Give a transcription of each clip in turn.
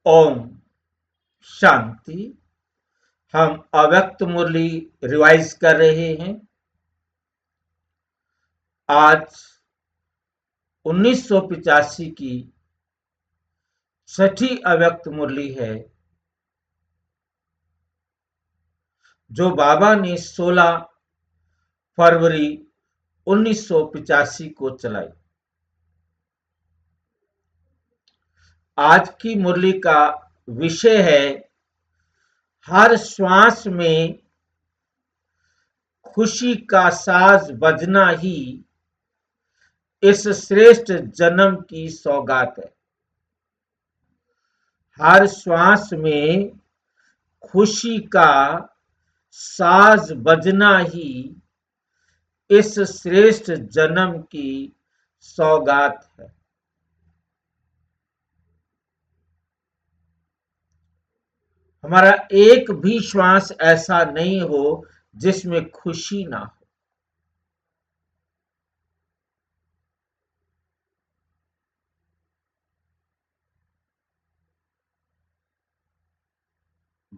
ओम शांति। हम अव्यक्त मुरली रिवाइज कर रहे हैं। आज 1985 की छठी अव्यक्त मुरली है, जो बाबा ने 16 फरवरी 1985 को चलाई। आज की मुरली का विषय है, हर श्वास में खुशी का साज बजना ही इस श्रेष्ठ जन्म की सौगात है। हर श्वास में खुशी का साज बजना ही इस श्रेष्ठ जन्म की सौगात है। हमारा एक भी श्वास ऐसा नहीं हो जिसमें खुशी ना हो।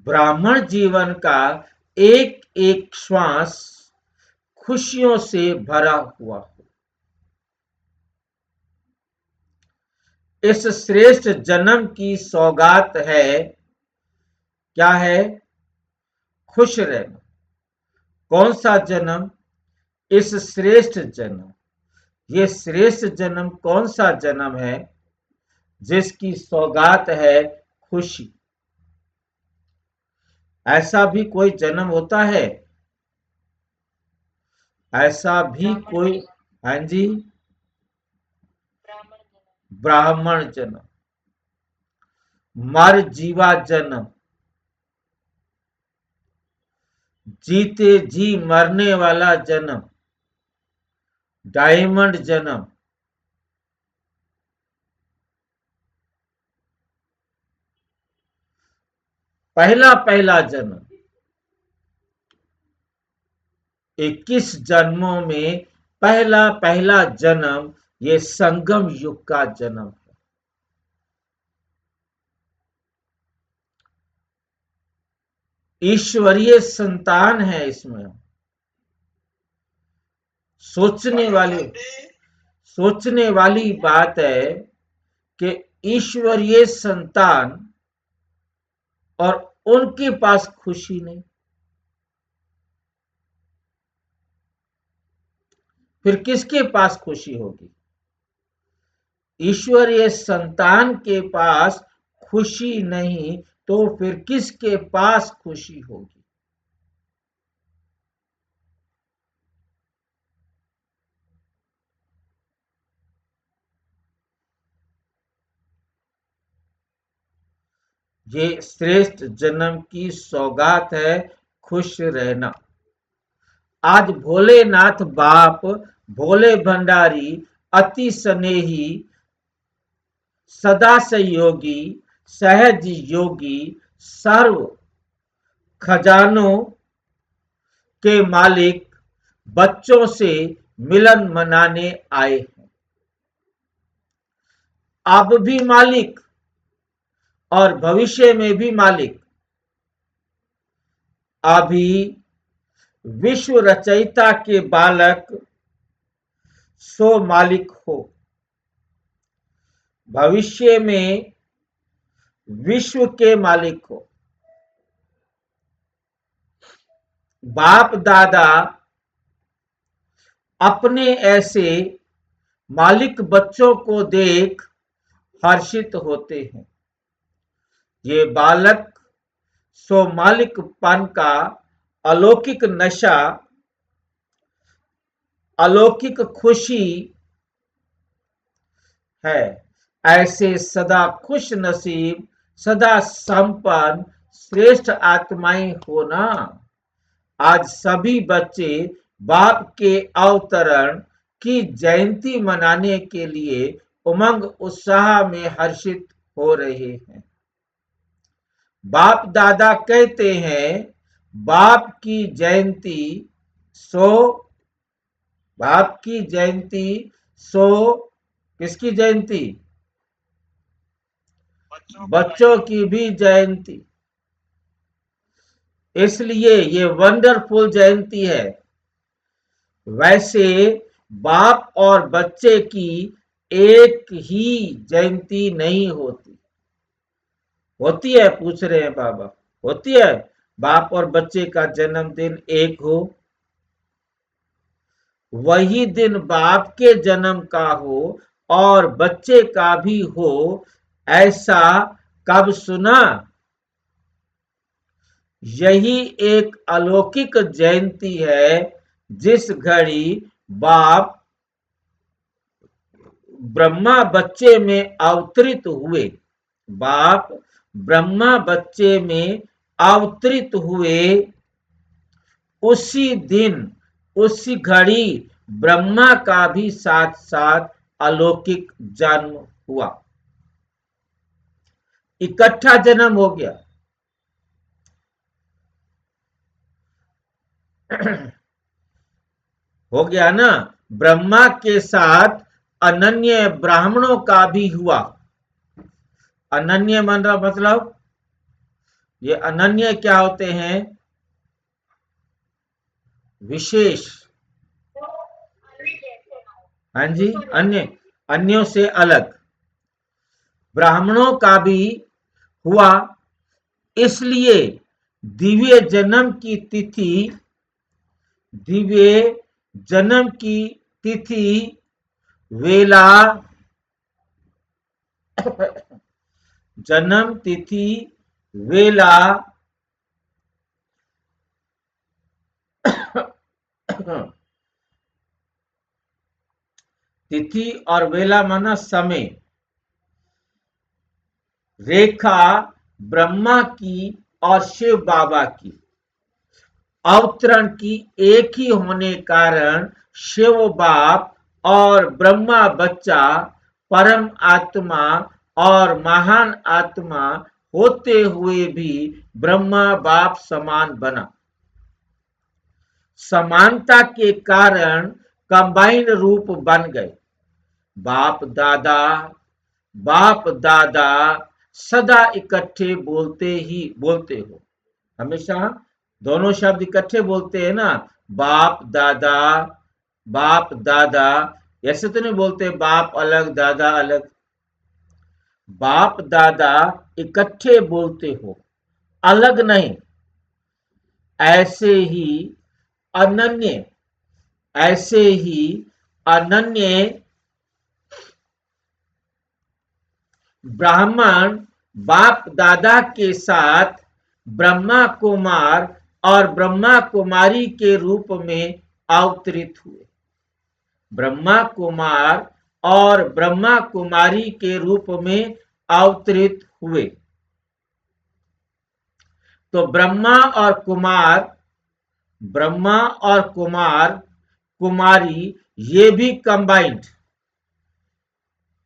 ब्राह्मण जीवन का एक एक श्वास खुशियों से भरा हुआ हो। इस श्रेष्ठ जन्म की सौगात है, क्या है? खुश रहना। कौन सा जन्म? इस श्रेष्ठ जन्म। ये श्रेष्ठ जन्म कौन सा जन्म है? जिसकी सौगात है खुशी। ऐसा भी कोई जन्म होता है? ऐसा भी कोई? हाँ जी, ब्राह्मण जन्म, मर जीवा जन्म, जीते जी मरने वाला जन्म, डायमंड जन्म। पहला पहला जन्म। 21 जन्मों में पहला पहला जन्म ये संगम युग का जन्म है। ईश्वरीय संतान है इसमें। सोचने वाली बात है कि ईश्वरीय संतान और उनके पास खुशी नहीं, फिर किसके पास खुशी होगी? ईश्वरीय संतान के पास खुशी नहीं तो फिर किसके पास खुशी होगी? ये श्रेष्ठ जन्म की सौगात है, खुश रहना। आज भोलेनाथ बाप, भोले भंडारी, अति स्नेही, सदा सहयोगी, सहज योगी, सर्व खजानों के मालिक बच्चों से मिलन मनाने आए हैं। अब भी मालिक और भविष्य में भी मालिक। अभी विश्व रचयिता के बालक सो मालिक हो, भविष्य में विश्व के मालिक हो। बाप दादा अपने ऐसे मालिक बच्चों को देख हर्षित होते हैं। ये बालक सो मालिकपन का अलौकिक नशा, अलौकिक खुशी है। ऐसे सदा खुश नसीब, सदा संपन्न श्रेष्ठ आत्माएं होना। आज सभी बच्चे बाप के अवतरण की जयंती मनाने के लिए उमंग उत्साह में हर्षित हो रहे हैं। बाप दादा कहते हैं, बाप की जयंती सो, बाप की जयंती सो, किसकी जयंती? बच्चों की भी जयंती, इसलिए ये वंडरफुल जयंती है। वैसे बाप और बच्चे की एक ही जयंती नहीं होती। होती है? पूछ रहे हैं बाबा। होती है बाप और बच्चे का जन्मदिन एक हो, वही दिन बाप के जन्म का हो और बच्चे का भी हो, ऐसा कब सुना? यही एक अलौकिक जयंती है जिस घड़ी बाप ब्रह्मा बच्चे में अवतरित हुए। बाप ब्रह्मा बच्चे में अवतरित हुए, उसी दिन उसी घड़ी ब्रह्मा का भी साथ साथ अलौकिक जन्म हुआ, इकट्ठा जन्म हो गया। हो गया ना? ब्रह्मा के साथ अनन्य ब्राह्मणों का भी हुआ। अनन्य मतलब ये अनन्य क्या होते हैं? विशेष। हाँ जी, अन्य, अन्यों से अलग। ब्राह्मणों का भी हुआ, इसलिए दिव्य जन्म की तिथि, दिव्य जन्म की तिथि, वेला, जन्म तिथि, वेला, तिथि और वेला माना समय, रेखा ब्रह्मा की और शिव बाबा की अवतरण की एक ही होने कारण शिव बाप और ब्रह्मा बच्चा परम आत्मा और महान आत्मा होते हुए भी ब्रह्मा बाप समान बना। समानता के कारण कंबाइन रूप बन गए। बाप दादा, बाप दादा सदा इकट्ठे बोलते हो। हमेशा दोनों शब्द इकट्ठे बोलते हैं ना, बाप दादा, बाप दादा। ऐसे तो नहीं बोलते बाप अलग दादा अलग। बाप दादा इकट्ठे बोलते हो, अलग नहीं। ऐसे ही अनन्य, ऐसे ही अनन्य ब्राह्मण बाप दादा के साथ ब्रह्मा कुमार और ब्रह्मा कुमारी के रूप में अवतरित हुए। ब्रह्मा कुमार और ब्रह्मा कुमारी के रूप में अवतरित हुए। तो ब्रह्मा और कुमार, ब्रह्मा और कुमार कुमारी, ये भी कंबाइंड।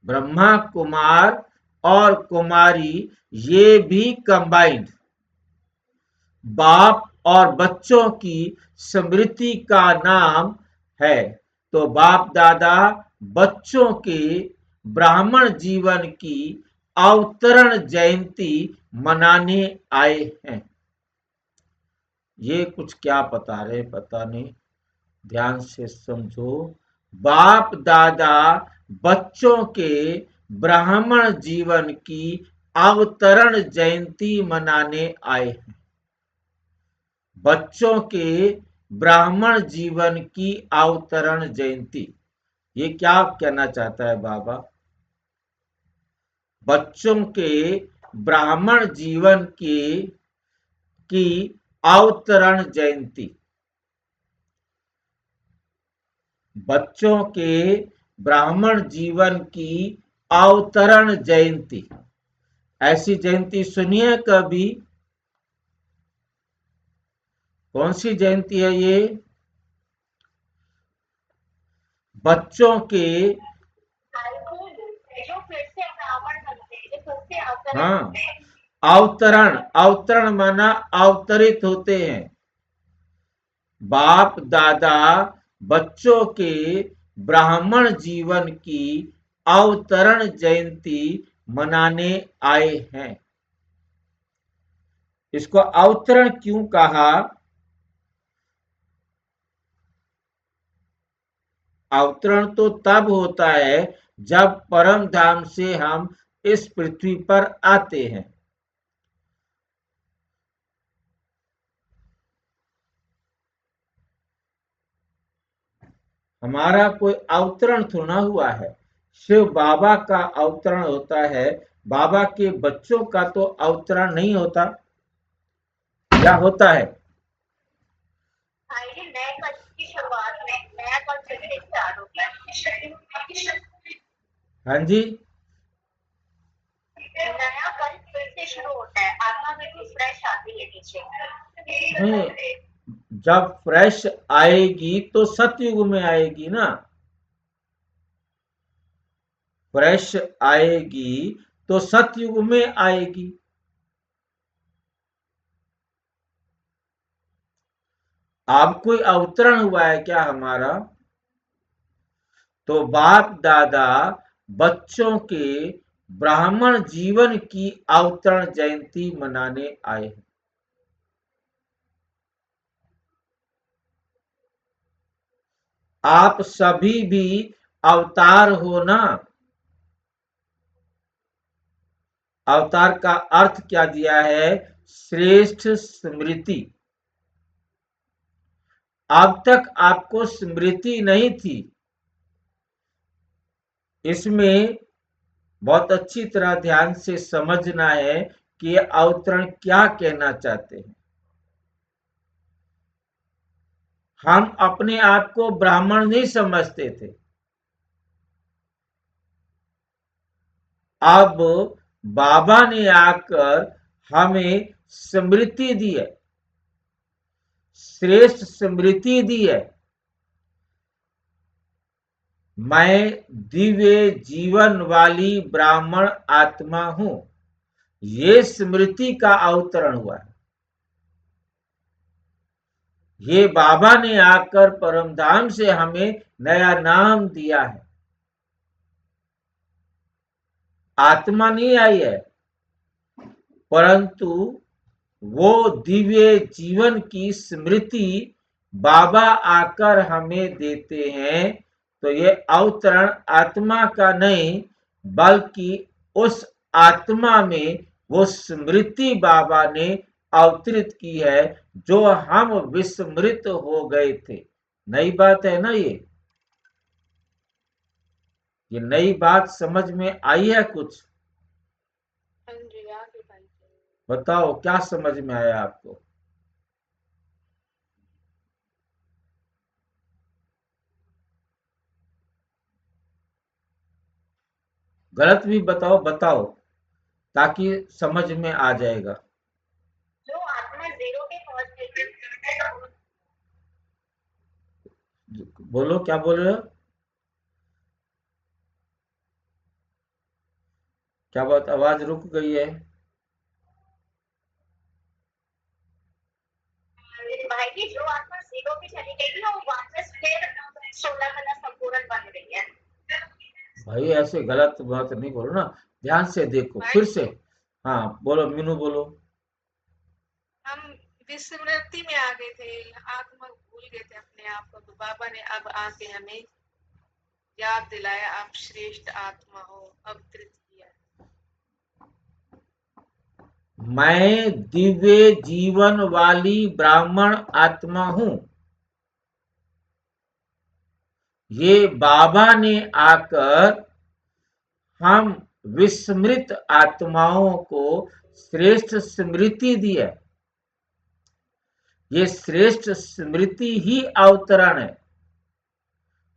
ब्रह्मा कुमार और कुमारी ये भी कंबाइंड बाप और बच्चों की स्मृति का नाम है। तो बाप दादा बच्चों के ब्राह्मण जीवन की अवतरण जयंती मनाने आए हैं। ये कुछ क्या बता रहे पता नहीं, ध्यान से समझो। बाप दादा बच्चों के ब्राह्मण जीवन की अवतरण जयंती मनाने आए हैं। बच्चों के ब्राह्मण जीवन की अवतरण जयंती, ये क्या कहना चाहता है बाबा? बच्चों के ब्राह्मण जीवन की अवतरण जयंती, बच्चों के ब्राह्मण जीवन की अवतरण जयंती। ऐसी जयंती सुनिए कभी? कौन सी जयंती है ये? बच्चों के, हाँ, अवतरण, अवतरण माना अवतरित होते हैं। बाप दादा बच्चों के ब्राह्मण जीवन की अवतरण जयंती मनाने आए हैं। इसको अवतरण क्यों कहा? अवतरण तो तब होता है जब परम धाम से हम इस पृथ्वी पर आते हैं। हमारा कोई अवतरण थोड़ा हुआ है, शिव बाबा का अवतरण होता है। बाबा के बच्चों का तो अवतरण नहीं होता, या होता है? नए कल की शुरुआत में नया कल फिर से स्टार्ट होता है। हाँ जी, नया कल फिर से शुरू होता है, आत्मा बिल्कुल फ्रेश आती है नीचे। नहीं, जब फ्रेश आएगी तो सतयुग में आएगी ना। फ्रेश आएगी तो सतयुग में आएगी। अब कोई अवतरण हुआ है क्या हमारा? तो बाप दादा बच्चों के ब्राह्मण जीवन की अवतरण जयंती मनाने आए हैं। आप सभी भी अवतार हो ना। अवतार का अर्थ क्या दिया है? श्रेष्ठ स्मृति। अब तक आपको स्मृति नहीं थी। इसमें बहुत अच्छी तरह ध्यान से समझना है कि ये अवतरण क्या कहना चाहते हैं। हम अपने आप को ब्राह्मण नहीं समझते थे। अब बाबा ने आकर हमें स्मृति दी है, श्रेष्ठ स्मृति दी है। मैं दिव्य जीवन वाली ब्राह्मण आत्मा हूं। ये स्मृति का अवतरण हुआ है। ये बाबा ने आकर परमधाम से हमें नया नाम दिया है। आत्मा नहीं आई है, परंतु वो दिव्य जीवन की स्मृति बाबा आकर हमें देते हैं। तो ये अवतरण आत्मा का नहीं, बल्कि उस आत्मा में वो स्मृति बाबा ने अवतरित की है जो हम विस्मृत हो गए थे। नई बात है ना ये नई बात समझ में आई है कुछ? हाँ जी, आगे भाई जी। बताओ क्या समझ में आया आपको? गलत भी बताओ, बताओ, ताकि समझ में आ जाएगा। जो आत्मा जीरो पे पहुंच गई है। बोलो, क्या बोल रहे हो? क्या बात, आवाज रुक गई है? भाई जी, जो आत्मा जीरो पे चली गई थी वो वापस फिर 16 कला संपूर्ण बन रही है। भाई ऐसे गलत बात नहीं बोलो ना, ध्यान से देखो भाई फिर से। जी, हाँ बोलो, मीनू बोलो। हम विस्मृति में आ गए थे, आत्मा भूल गए थे अपने आप को, तो बाबा ने अब आके हमें याद दिलाया, आप श्रेष्ठ आत्मा हो, अवतरित किया। मैं दिव्य जीवन वाली ब्राह्मण आत्मा हूं। ये बाबा ने आकर हम विस्मृत आत्माओं को श्रेष्ठ स्मृति दी है। ये श्रेष्ठ स्मृति ही अवतरण है।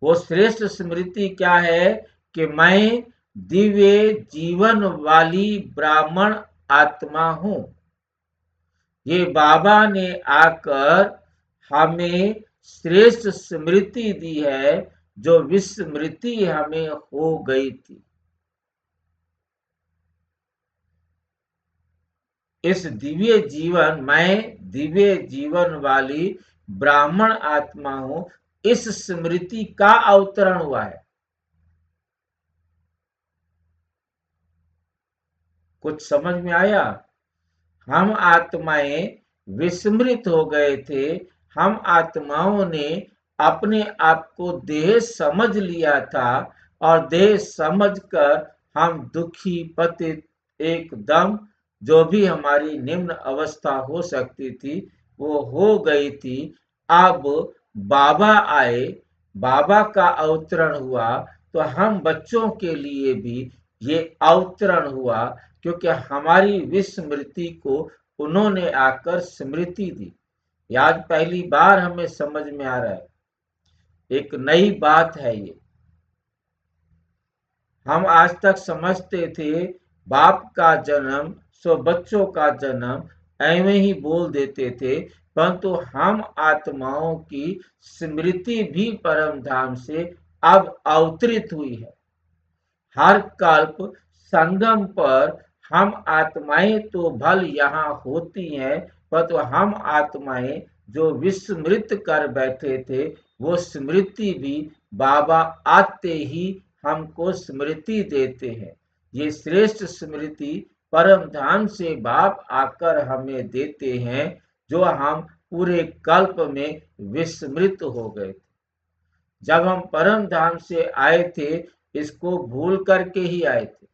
वो श्रेष्ठ स्मृति क्या है? कि मैं दिव्य जीवन वाली ब्राह्मण आत्मा हूं। ये बाबा ने आकर हमें श्रेष्ठ स्मृति दी है जो विस्मृति हमें हो गई थी। इस दिव्य जीवन, मैं दिव्य जीवन वाली ब्राह्मण आत्मा हूं, इस स्मृति का अवतरण हुआ है। कुछ समझ में आया? हम आत्माएं विस्मृत हो गए थे। हम आत्माओं ने अपने आप को देह समझ लिया था और देह समझकर हम दुखी पतित एकदम जो भी हमारी निम्न अवस्था हो सकती थी वो हो गई थी। अब बाबा आए, बाबा का अवतरण हुआ तो हम बच्चों के लिए भी ये अवतरण हुआ, क्योंकि हमारी विस्मृति को उन्होंने आकर स्मृति दी। ये आज पहली बार हमें समझ में आ रहा है, एक नई बात है ये। हम आज तक समझते थे बाप का जन्म सो बच्चों का जन्म, ऐਵੇਂ ही बोल देते थे, परंतु हम आत्माओं की स्मृति भी परम धाम से अब अवतरित हुई है। हर कल्प संगम पर हम आत्माएं तो भल यहाँ होती हैं, परंतु हम आत्माएं जो विस्मृत कर बैठे थे वो स्मृति भी बाबा आते ही हमको स्मृति देते हैं। ये श्रेष्ठ स्मृति परम धाम से बाप आकर हमें देते हैं, जो हम पूरे कल्प में विस्मृत हो गए थे। जब हम परम धाम से आए थे इसको भूल करके ही आए थे।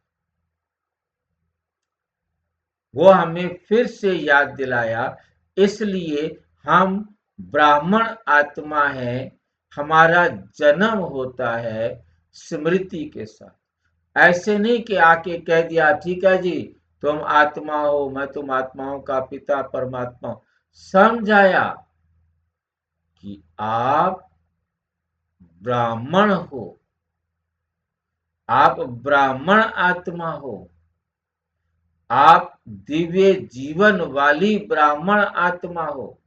वो हमें फिर से याद दिलाया, इसलिए हम ब्राह्मण आत्मा है। हमारा जन्म होता है स्मृति के साथ। ऐसे नहीं कि आके कह दिया ठीक है जी तुम आत्मा हो, मैं तुम आत्माओं का पिता परमात्मा हूं। समझाया कि आप ब्राह्मण हो, आप ब्राह्मण आत्मा हो, आप दिव्य जीवन वाली ब्राह्मण आत्मा हो,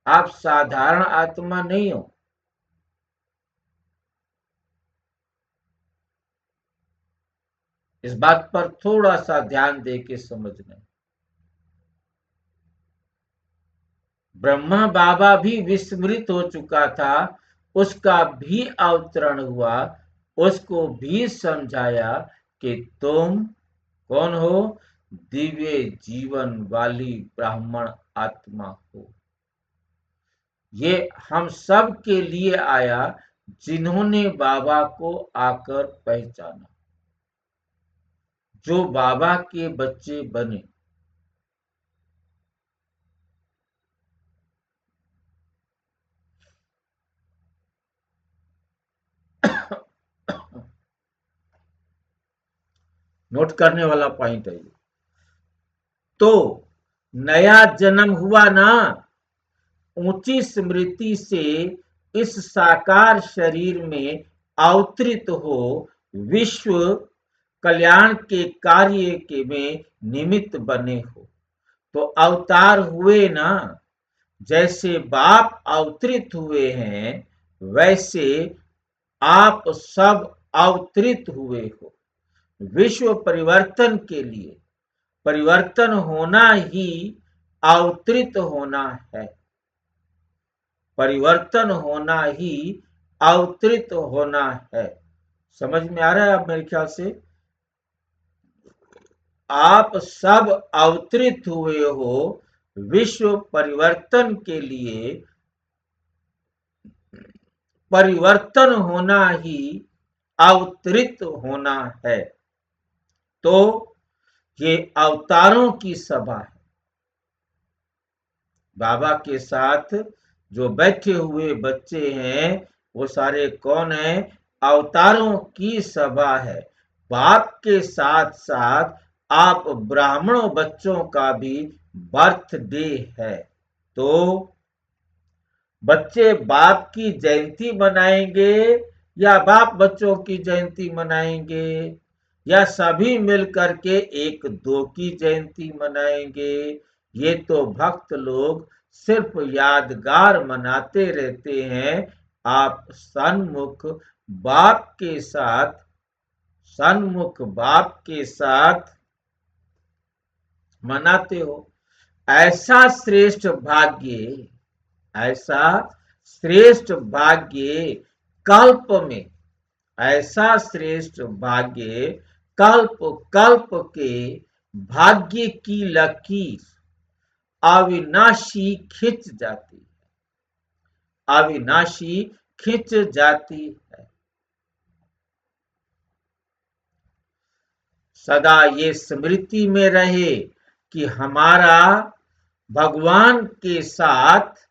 आप साधारण आत्मा नहीं हो। इस बात पर थोड़ा सा ध्यान दे के समझना। ब्रह्मा बाबा भी विस्मृत हो चुका था, उसका भी अवतरण हुआ, उसको भी समझाया कि तुम कौन हो? दिव्य जीवन वाली ब्राह्मण आत्मा हो। ये हम सब के लिए आया जिन्होंने बाबा को आकर पहचाना, जो बाबा के बच्चे बने। नोट करने वाला पॉइंट है ये। तो नया जन्म हुआ ना, ऊंची स्मृति से इस साकार शरीर में अवतरित हो विश्व कल्याण के कार्य के में निमित्त बने हो। तो अवतार हुए ना, जैसे बाप अवतरित हुए हैं वैसे आप सब अवतरित हुए हो विश्व परिवर्तन के लिए। परिवर्तन होना ही अवतरित होना है, परिवर्तन होना ही अवतरित होना है। समझ में आ रहा है अब मेरे ख्याल से? आप सब अवतरित हुए हो विश्व परिवर्तन के लिए। परिवर्तन होना ही अवतरित होना है। तो ये अवतारों की सभा है। बाबा के साथ जो बैठे हुए बच्चे हैं वो सारे कौन हैं? अवतारों की सभा है। बाप के साथ साथ आप ब्राह्मणों बच्चों का भी बर्थडे है। तो बच्चे बाप की जयंती मनाएंगे या बाप बच्चों की जयंती मनाएंगे या सभी मिलकर के एक दो की जयंती मनाएंगे? ये तो भक्त लोग सिर्फ यादगार मनाते रहते हैं। आप सन्मुख बाप के साथ, सन्मुख बाप के साथ मनाते हो। ऐसा श्रेष्ठ भाग्य, ऐसा श्रेष्ठ भाग्य कल्प में, ऐसा श्रेष्ठ भाग्य कल्प कल्प के भाग्य की लकीर अविनाशी खिंच जाती है, अविनाशी खिंच जाती है। सदा ये स्मृति में रहे कि हमारा भगवान के साथ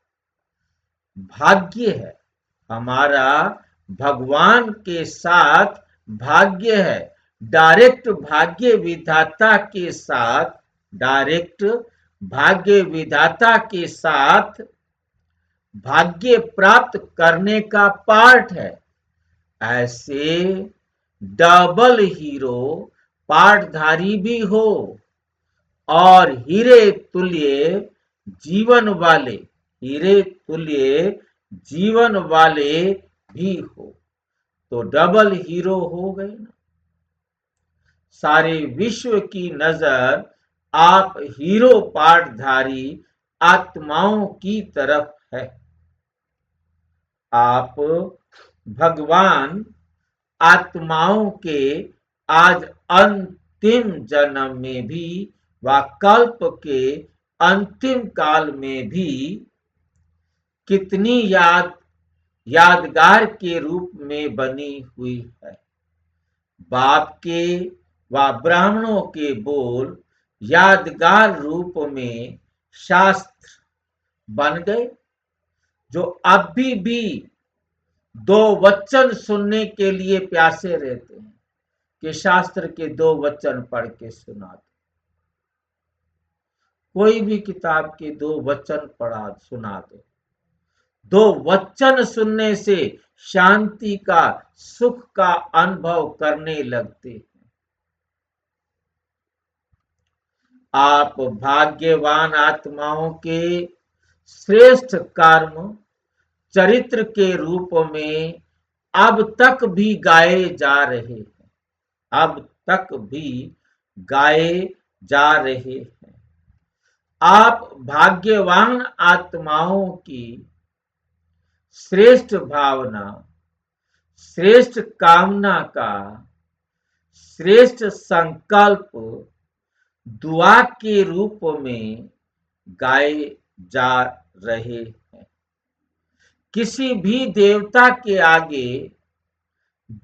भाग्य है, हमारा भगवान के साथ भाग्य है। डायरेक्ट भाग्य विधाता के साथ, डायरेक्ट भाग्य विधाता के साथ भाग्य प्राप्त करने का पार्ट है। ऐसे डबल हीरो पार्टधारी भी हो और हीरे तुल्य जीवन वाले, हीरे तुल्य जीवन वाले भी हो, तो डबल हीरो हो गए ना। सारे विश्व की नजर आप हीरो पार्टधारी आत्माओं की तरफ है। आप भगवान आत्माओं के आज अंतिम जन्म में भी व कल्प के अंतिम काल में भी कितनी यादगार के रूप में बनी हुई है। बाप के व ब्राह्मणों के बोल यादगार रूप में शास्त्र बन गए, जो अभी भी दो वचन सुनने के लिए प्यासे रहते हैं कि शास्त्र के दो वचन पढ़ के सुना दो। कोई भी किताब के दो वचन पढ़ा सुना दो, दो वचन सुनने से शांति का, सुख का अनुभव करने लगते हैं। आप भाग्यवान आत्माओं के श्रेष्ठ कर्म चरित्र के रूप में अब तक भी गाए जा रहे हैं, अब तक भी गाए जा रहे हैं। आप भाग्यवान आत्माओं की श्रेष्ठ भावना, श्रेष्ठ कामना का श्रेष्ठ संकल्प दुआ के रूप में गाए जा रहे हैं। किसी भी देवता के आगे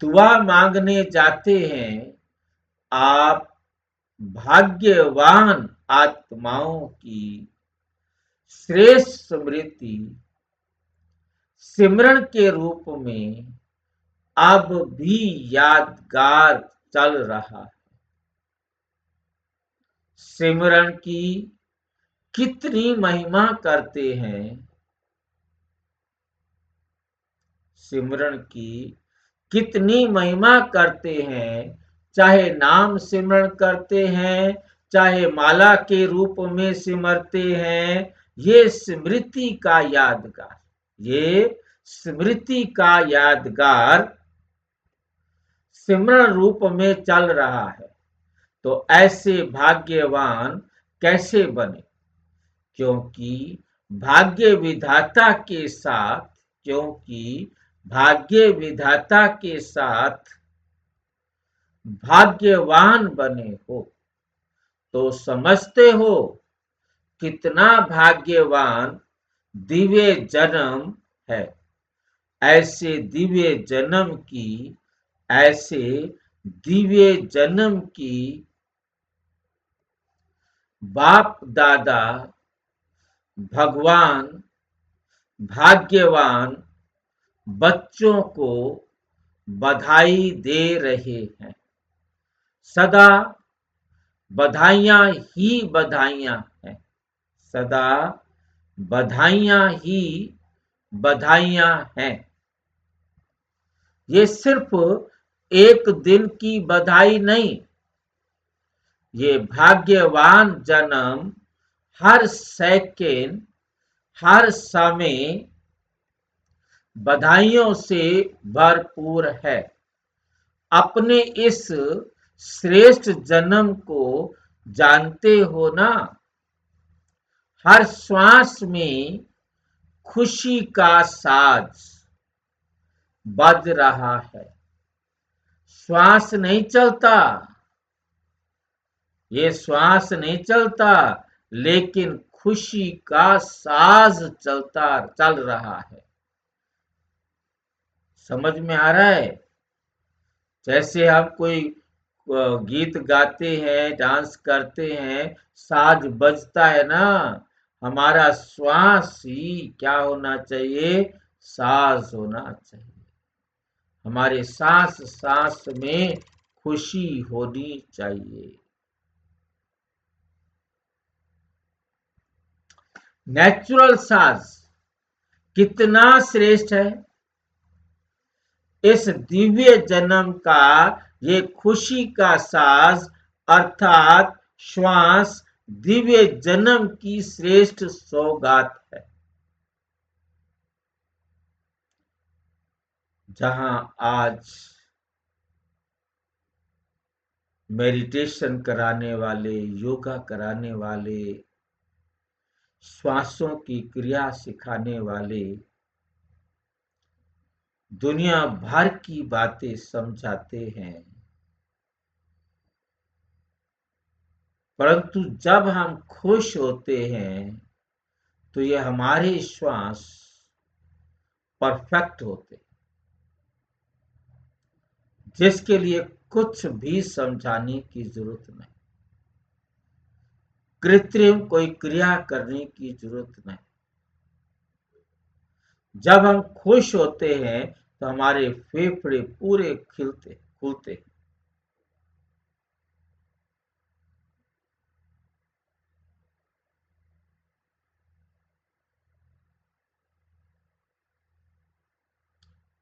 दुआ मांगने जाते हैं, आप भाग्यवान आत्माओं की श्रेष्ठ स्मृति सिमरन के रूप में अब भी यादगार चल रहा है। सिमरन की कितनी महिमा करते हैं, सिमरन की कितनी महिमा करते हैं। चाहे नाम सिमरन करते हैं, चाहे माला के रूप में सिमरते हैं, ये स्मृति का यादगार, ये स्मृति का यादगार सिमरन रूप में चल रहा है। तो ऐसे भाग्यवान कैसे बने? क्योंकि भाग्य विधाता के साथ, क्योंकि भाग्य विधाता के साथ भाग्यवान बने हो, तो समझते हो कितना भाग्यवान दिव्य जन्म है। ऐसे दिव्य जन्म की, ऐसे दिव्य जन्म की बाप दादा भगवान भाग्यवान बच्चों को बधाई दे रहे हैं। सदा बधाइयां ही बधाइयां हैं, सदा बधाइयां ही बधाइयां हैं। ये सिर्फ एक दिन की बधाई नहीं, ये भाग्यवान जन्म हर सेकंड, हर समय बधाइयों से भरपूर है। अपने इस श्रेष्ठ जन्म को जानते हो ना? हर श्वास में खुशी का साज बज रहा है। श्वास नहीं चलता, ये श्वास नहीं चलता, लेकिन खुशी का साज चल रहा है। समझ में आ रहा है? जैसे हम कोई गीत गाते हैं, डांस करते हैं, साज बजता है ना, हमारा श्वास ही क्या होना चाहिए? साज होना चाहिए। हमारे सांस सांस में खुशी होनी चाहिए। नेचुरल साज कितना श्रेष्ठ है। इस दिव्य जन्म का ये खुशी का साज अर्थात श्वास दिव्य जन्म की श्रेष्ठ सौगात है। जहां आज मेडिटेशन कराने वाले, योगा कराने वाले, श्वासों की क्रिया सिखाने वाले दुनिया भर की बातें समझाते हैं, परंतु जब हम खुश होते हैं तो ये हमारे श्वास परफेक्ट होते, जिसके लिए कुछ भी समझाने की जरूरत नहीं, कृत्रिम कोई क्रिया करने की जरूरत नहीं। जब हम खुश होते हैं तो हमारे फेफड़े पूरे खिलते खुलते।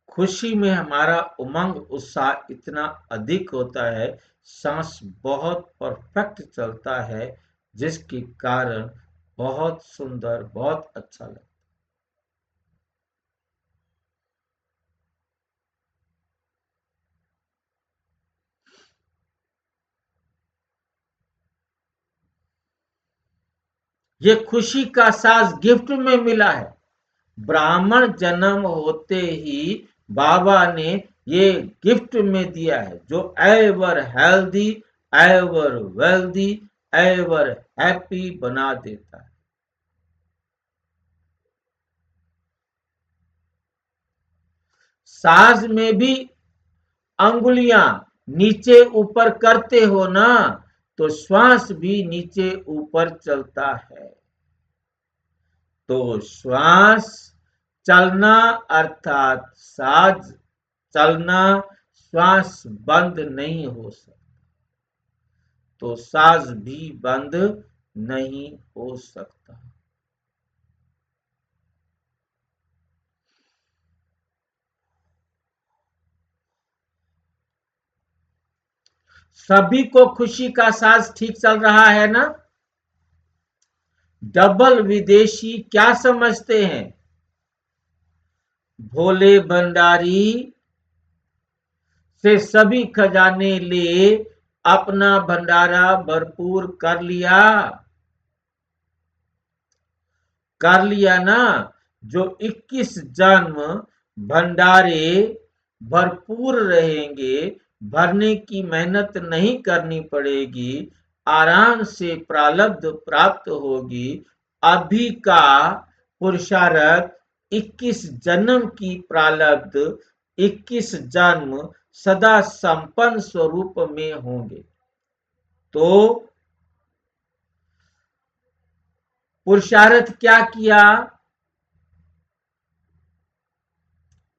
खुशी में हमारा उमंग उत्साह इतना अधिक होता है, सांस बहुत परफेक्ट चलता है, जिसके कारण बहुत सुंदर, बहुत अच्छा लगता है। ये खुशी का साज गिफ्ट में मिला है। ब्राह्मण जन्म होते ही बाबा ने ये गिफ्ट में दिया है, जो ever healthy, ever wealthy, ever happy बना देता है। साज में भी अंगुलियां नीचे ऊपर करते हो ना, तो श्वास भी नीचे ऊपर चलता है। तो श्वास चलना अर्थात साज चलना, श्वास बंद नहीं हो सकता, तो साज भी बंद नहीं हो सकता। सभी को खुशी का साज ठीक चल रहा है ना? डबल विदेशी क्या समझते हैं? भोले भंडारी से सभी खजाने ले अपना भंडारा भरपूर कर लिया ना। जो 21 जन्म भंडारे भरपूर रहेंगे, भरने की मेहनत नहीं करनी पड़ेगी, आराम से प्रारब्ध प्राप्त होगी। अभी का पुरुषार्थ 21 जन्म की प्रारब्ध, 21 जन्म सदा संपन्न स्वरूप में होंगे। तो पुरुषार्थ क्या किया?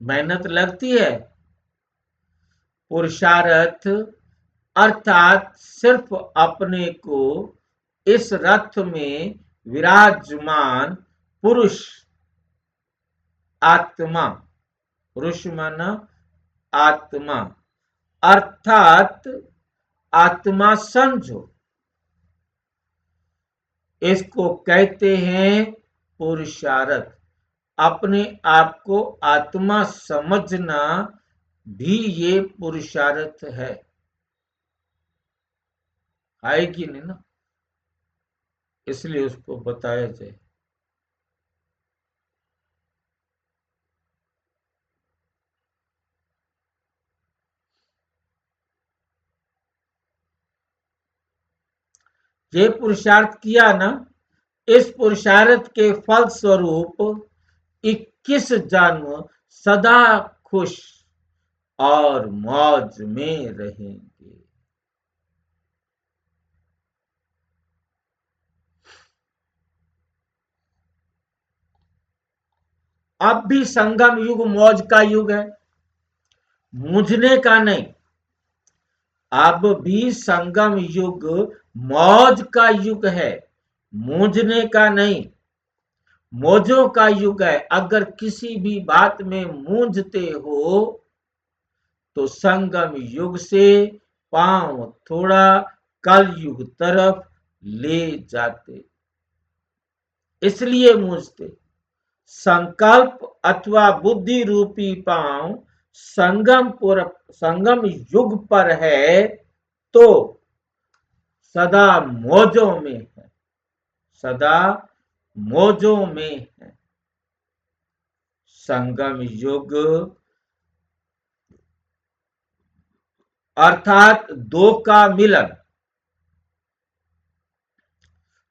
मेहनत लगती है। पुरुषार्थ अर्थात सिर्फ अपने को इस रथ में विराजमान पुरुष आत्मा, पुरुष माना आत्मा, अर्थात आत्मा समझो, इसको कहते हैं पुरुषार्थ। अपने आप को आत्मा समझना भी ये पुरुषार्थ है कि नहीं ना? इसलिए उसको बताया जाए। ये पुरुषार्थ किया ना, इस पुरुषार्थ के फल स्वरूप 21 जन्म सदा खुश और मौज में रहेंगे। अब भी संगम युग मौज का युग है, मूझने का नहीं। अब भी संगम युग मौज का युग है, मूझने का नहीं। मौजों का युग है। अगर किसी भी बात में मूंझते हो तो संगम युग से पांव थोड़ा कल युग तरफ ले जाते, इसलिए मूझते। संकल्प अथवा बुद्धि रूपी पांव संगम युग पर है तो सदा मौजों में है, सदा मौजों में है। संगम युग अर्थात दो का मिलन,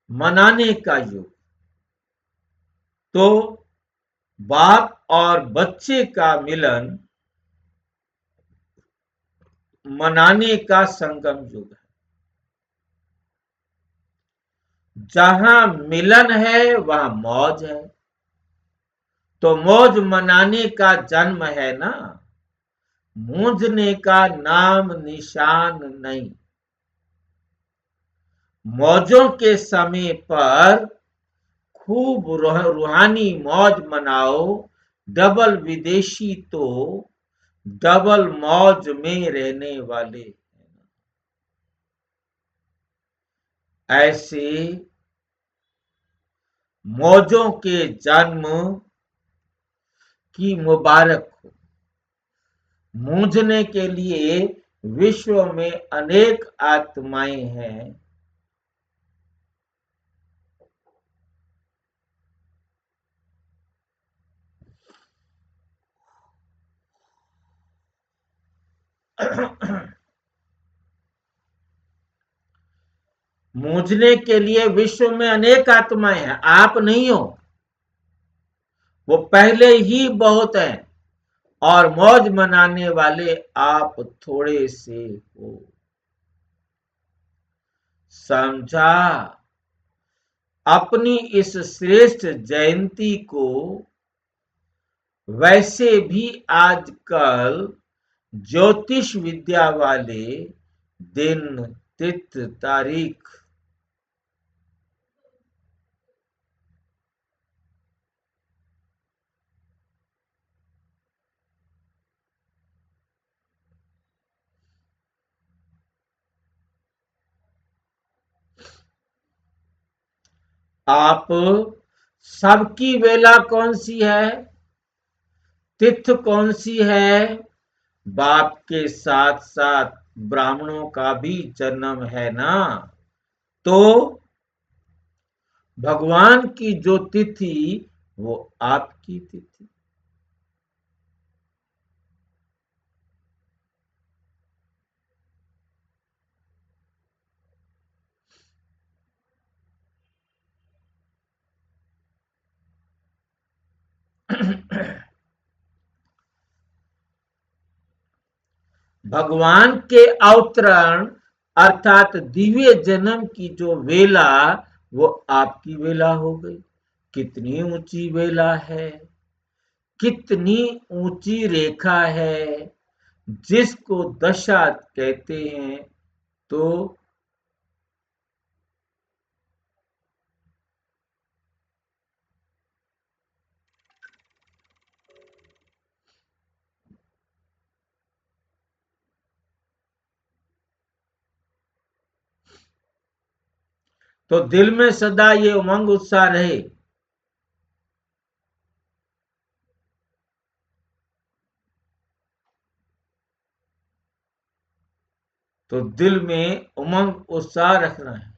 मनाने का युग। तो बाप और बच्चे का मिलन मनाने का संगम युग है। जहां मिलन है वहां मौज है, तो मौज मनाने का जन्म है ना, मूंझने का नाम निशान नहीं। मौजों के समय पर खूब रूहानी मौज मनाओ, डबल विदेशी तो डबल मौज में रहने वाले। ऐसे मौजों के जन्म की मुबारक हो। मूंझने के लिए विश्व में अनेक आत्माएं हैं, मूझने के लिए विश्व में अनेक आत्माएं हैं, आप नहीं हो, वो पहले ही बहुत हैं। और मौज मनाने वाले आप थोड़े से हो। समझा? अपनी इस श्रेष्ठ जयंती को वैसे भी आजकल ज्योतिष विद्या वाले दिन तिथि तारीख आप सबकी वेला कौन सी है, तिथि कौन सी है? बाप के साथ साथ ब्राह्मणों का भी जन्म है ना, तो भगवान की जो तिथि वो आपकी तिथि। भगवान के अवतरण अर्थात दिव्य जन्म की जो वेला वो आपकी वेला हो गई। कितनी ऊंची वेला है, कितनी ऊंची रेखा है, जिसको दशा कहते हैं। तो दिल में सदा ये उमंग उत्साह रहे। तो दिल में उमंग उत्साह रखना है।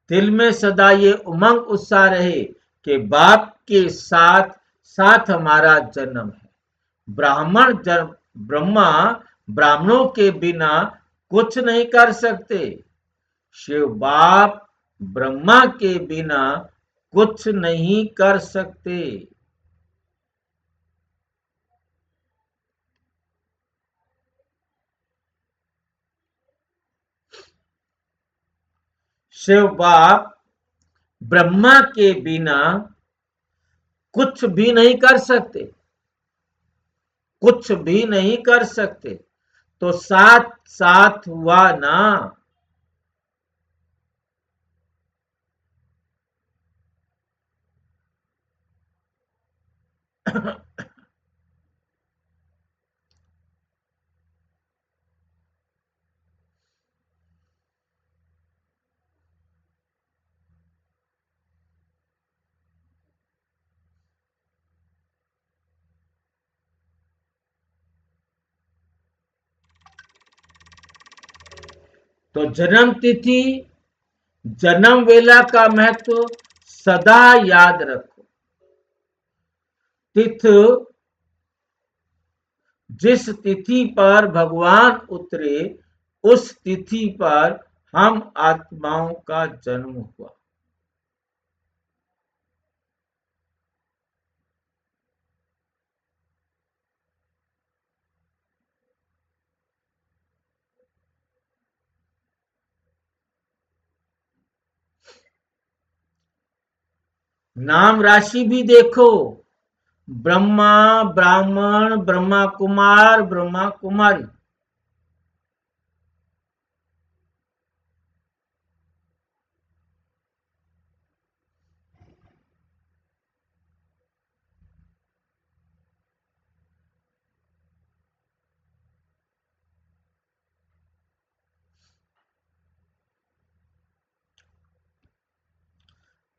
दिल में सदा ये उमंग उत्साह रहे कि बाप के साथ साथ हमारा जन्म है। ब्रह्मा ब्राह्मणों के बिना कुछ नहीं कर सकते। शिव बाप ब्रह्मा के बिना कुछ नहीं कर सकते। शिव बाप ब्रह्मा के बिना कुछ भी नहीं कर सकते, कुछ भी नहीं कर सकते। तो साथ साथ हुआ ना। तो जन्म तिथि, जन्म वेला का महत्व सदा याद रखो। तिथ, जिस तिथि पर भगवान उतरे उस तिथि पर हम आत्माओं का जन्म हुआ। नाम राशि भी देखो। ब्रह्मा, ब्राह्मण, ब्रह्मा कुमार, ब्रह्मा कुमारी।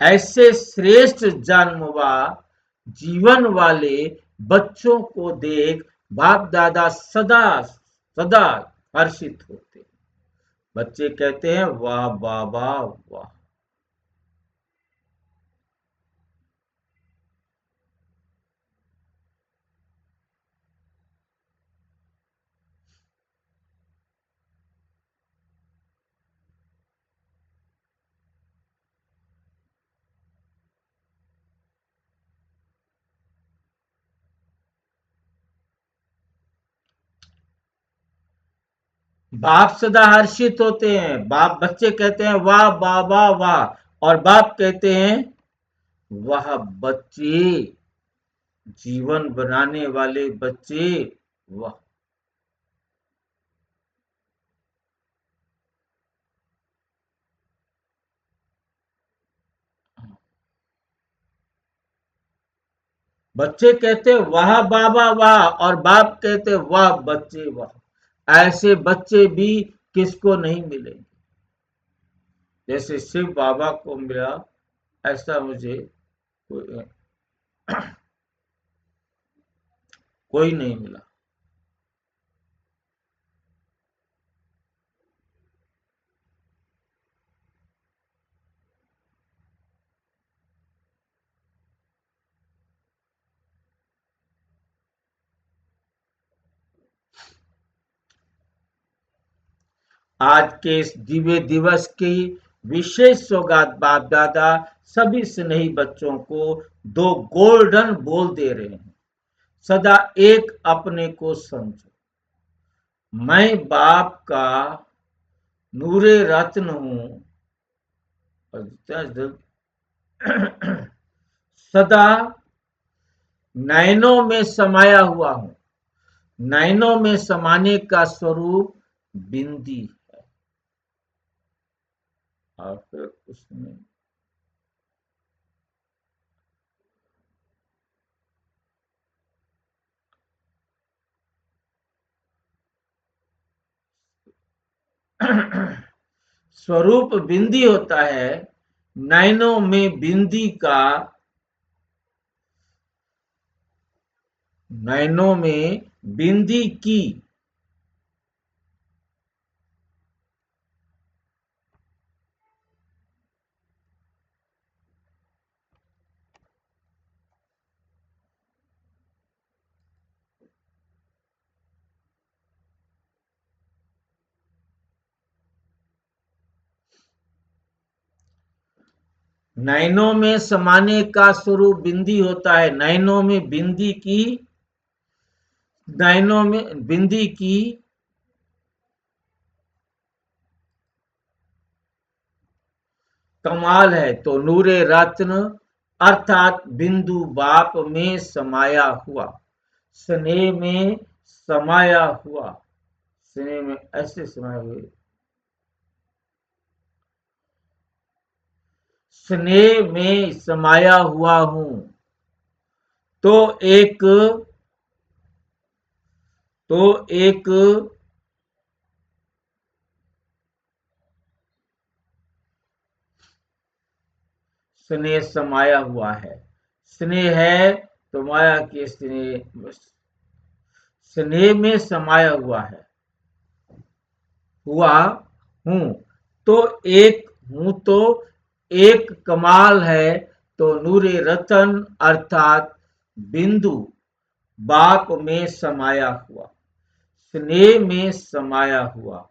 ऐसे श्रेष्ठ जन्म व जीवन वाले बच्चों को देख बाप दादा सदा सदा हर्षित होते। बच्चे कहते हैं वाह बाबा वाह। बाप सदा हर्षित होते हैं। बाप, बच्चे कहते हैं वाह बाबा वाह, और बाप कहते हैं वाह बच्चे, जीवन बनाने वाले बच्चे वाह। बच्चे कहते वाह बाबा वाह, और बाप कहते वाह बच्चे वाह। ऐसे बच्चे भी किसको नहीं मिलेंगे। जैसे शिव बाबा को मिला, ऐसा मुझे कोई, कोई नहीं मिला। आज के इस दिव्य दिवस की विशेष सौगात बाप दादा सभी स्नेही बच्चों को दो गोल्डन बोल दे रहे हैं। सदा एक अपने को समझो। मैं बाप का नूरे रत्न हूं, और सदा नयनों में समाया हुआ हूं। नयनों में समाने का स्वरूप बिंदी है। और फिर उसमें स्वरूप बिंदी होता है। नैनों में बिंदी का, नैनों में बिंदी की। नैनों में समाने का स्वरूप बिंदी होता है। नैनों में बिंदी की कमाल है, तो नूरे रत्न अर्थात बिंदु बाप में समाया हुआ, स्नेह में समाया हुआ, स्नेह में ऐसे समाये हुए, स्नेह में समाया हुआ हूं। तो एक तो एक स्नेह समाया हुआ है। स्नेह है तो माया के स्नेह में समाया हुआ हूं। तो एक हूं तो एक कमाल है, तो नूरे रतन अर्थात बिंदु बाप में समाया हुआ, स्नेह में समाया हुआ।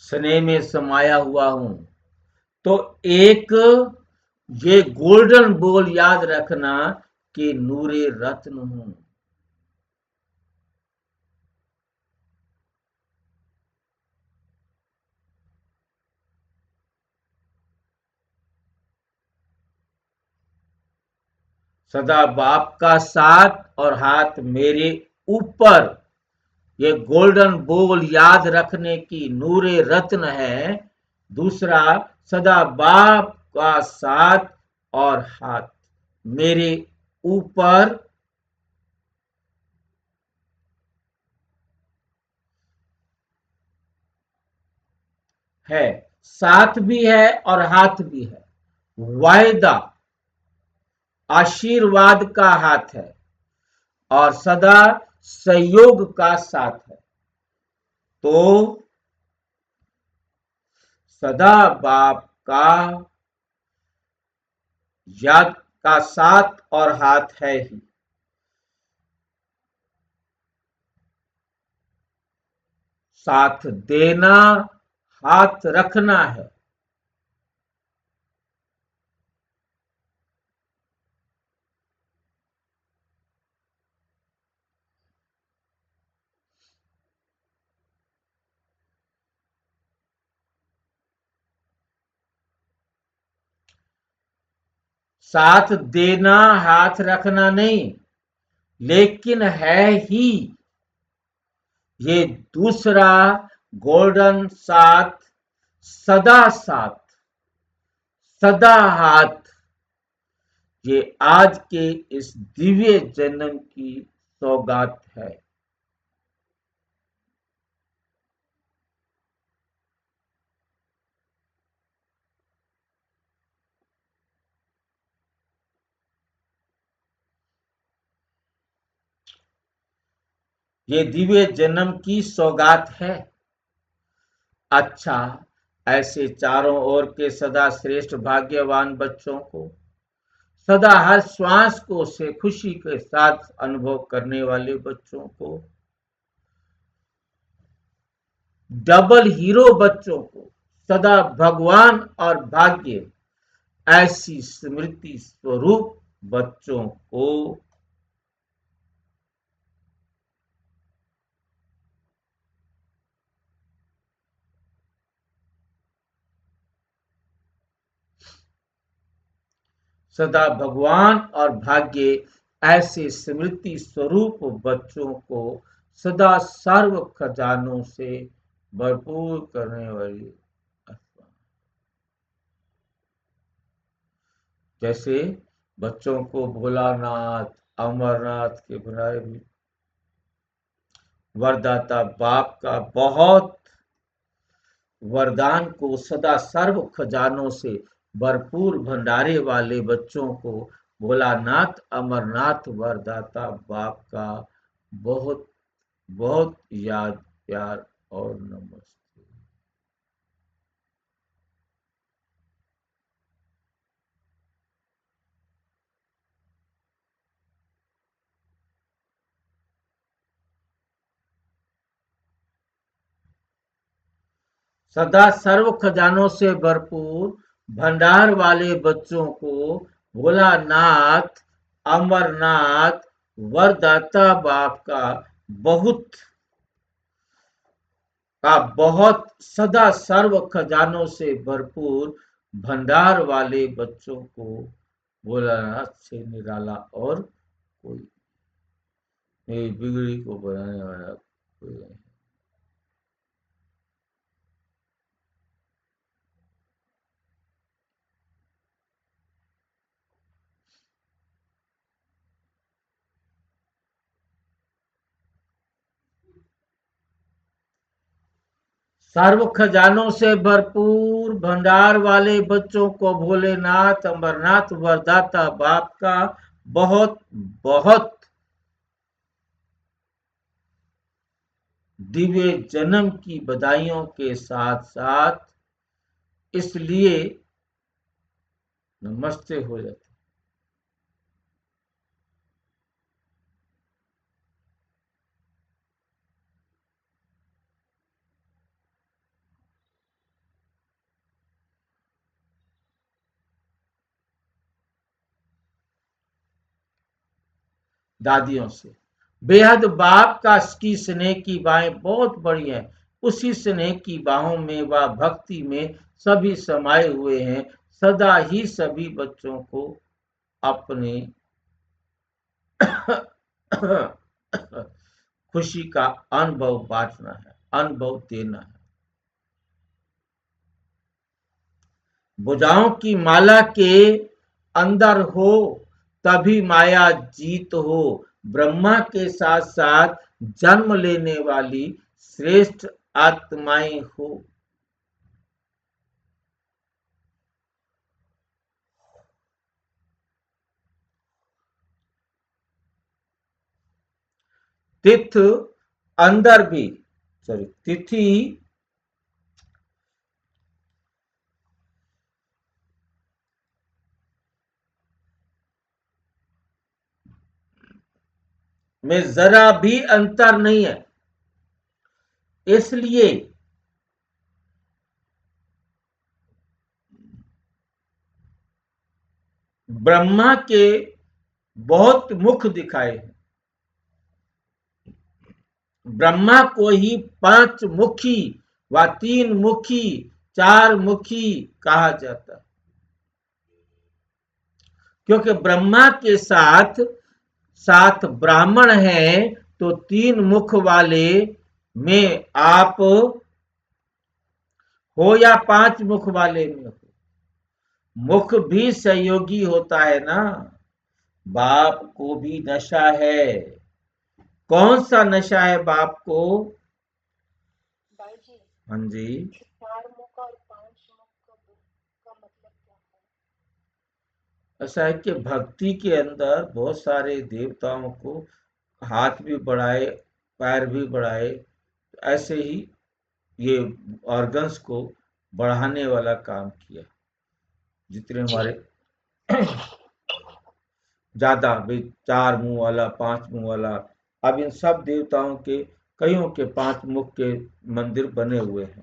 स्नेह में समाया हुआ हूं। तो एक ये गोल्डन बोल याद रखना कि नूरे रत्न हूं। सदा बाप का साथ और हाथ मेरे ऊपर, ये गोल्डन बोल याद रखने की नूरे रत्न है। दूसरा, सदा बाप का साथ और हाथ मेरे ऊपर है, साथ भी है और हाथ भी है। वायदा आशीर्वाद का हाथ है और सदा सहयोग का साथ है। तो सदा बाप का याद का साथ और हाथ है ही। साथ देना, हाथ रखना है। साथ देना, हाथ रखना नहीं, लेकिन है ही ये दूसरा गोल्डन साथ, साथ, सदा हाथ, ये आज के इस दिव्य जन्म की सौगात है। ये दिव्य जन्म की सौगात है। अच्छा, ऐसे चारों ओर के सदा श्रेष्ठ भाग्यवान बच्चों को, सदा हर श्वास को से खुशी के साथ अनुभव करने वाले बच्चों को, डबल हीरो बच्चों को, सदा भगवान और भाग्य ऐसी स्मृति स्वरूप बच्चों को, सदा भगवान और भाग्य ऐसे स्मृति स्वरूप बच्चों को सदा सर्व खजानों से भरपूर करने वाली, जैसे बच्चों को भोलानाथ, अमरनाथ के बनाए भी वरदाता बाप का बहुत वरदान को सदा सर्व खजानों से भरपूर भंडारे वाले बच्चों को भोलानाथ अमरनाथ वरदाता बाप का बहुत बहुत याद प्यार और नमस्ते। सदा सर्व खजानों से भरपूर भंडार वाले बच्चों को भोलानाथ अमरनाथ वरदाता बाप बहुत बहुत सदा सर्व खजानों से भरपूर भंडार वाले बच्चों को भोलानाथ से निराला और कोई मेरी बिगड़ी को बनाने वाला कोई नहीं। सर्व खजानों से भरपूर भंडार वाले बच्चों को भोलेनाथ अमरनाथ वरदाता बाप का बहुत बहुत दिव्य जन्म की बधाइयों के साथ साथ इसलिए नमस्ते हो जाते। दादियों से बेहद बाप का की स्नेह की बाहें बहुत बड़ी हैं। उसी स्नेह की बाहों में व भक्ति में सभी समाये हुए हैं। सदा ही सभी बच्चों को अपने खुशी का अनुभव बांटना है, अनुभव देना है। भुजाओं की माला के अंदर हो तभी माया जीत हो। ब्रह्मा के साथ साथ जन्म लेने वाली श्रेष्ठ आत्माएं हो। तिथ अंदर भी सॉरी तिथि में जरा भी अंतर नहीं है। इसलिए ब्रह्मा के बहुत मुख दिखाए। ब्रह्मा को ही पांच मुखी व तीन मुखी चार मुखी कहा जाता है, क्योंकि ब्रह्मा के साथ सात ब्राह्मण हैं तो तीन मुख वाले में आप हो या पांच मुख वाले में हो, मुख भी सहयोगी होता है ना। बाप को भी नशा है। कौन सा नशा है बाप को? भाई जी, हाँ जी, चार मुख और पांच मुख का मतलब क्या है? ऐसा है कि भक्ति के अंदर बहुत सारे देवताओं को हाथ भी बढ़ाए पैर भी बढ़ाए, ऐसे ही ये ऑर्गन्स को बढ़ाने वाला काम किया। जितने हमारे ज्यादा भी चार मुंह वाला पांच मुंह वाला, अब इन सब देवताओं के कईयों के पांच मुख के मंदिर बने हुए हैं।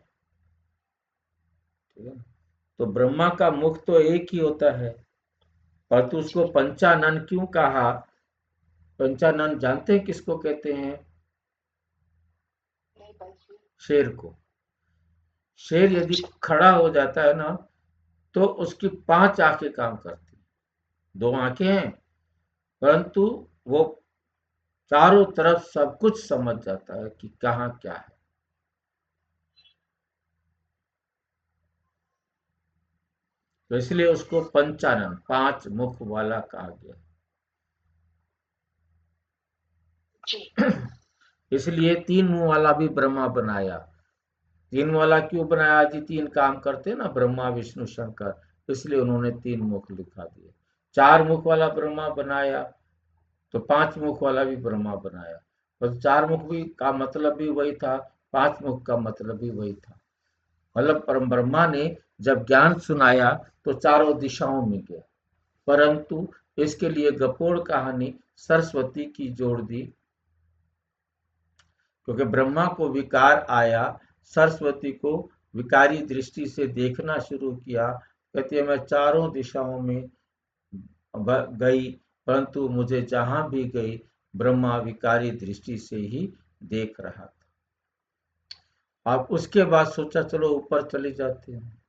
ठीक है, तो ब्रह्मा का मुख तो एक ही होता है, परंतु उसको पंचानन क्यों कहा? पंचानन जानते हैं किसको कहते हैं? नहीं भाई जी। शेर को। शेर यदि खड़ा हो जाता है ना तो उसकी पांच आंखें काम करती, दो आंखें हैं परंतु वो चारों तरफ सब कुछ समझ जाता है कि कहाँ क्या है। तो इसलिए उसको पंचानन पांच मुख वाला कहा गया। इसलिए तीन मुंह वाला भी ब्रह्मा बनाया। तीन वाला क्यों बनाया जी? तीन काम करते ना ब्रह्मा विष्णु शंकर, इसलिए उन्होंने 3 मुख लिखा दिए। 4 मुख वाला ब्रह्मा बनाया तो 5 मुख वाला भी ब्रह्मा बनाया, और 4 मुख भी का मतलब भी वही था, 5 मुख का मतलब भी वही था। मतलब परम ब्रह्मा ने जब ज्ञान सुनाया तो चारों दिशाओं में गया, परंतु इसके लिए गपोड़ कहानी सरस्वती की जोड़ दी, क्योंकि ब्रह्मा को विकार आया, सरस्वती को विकारी दृष्टि से देखना शुरू किया। कहती है मैं चारों दिशाओं में गई, परंतु मुझे जहां भी गई ब्रह्मा विकारी दृष्टि से ही देख रहा था। अब उसके बाद सोचा चलो ऊपर चले जाते हैं,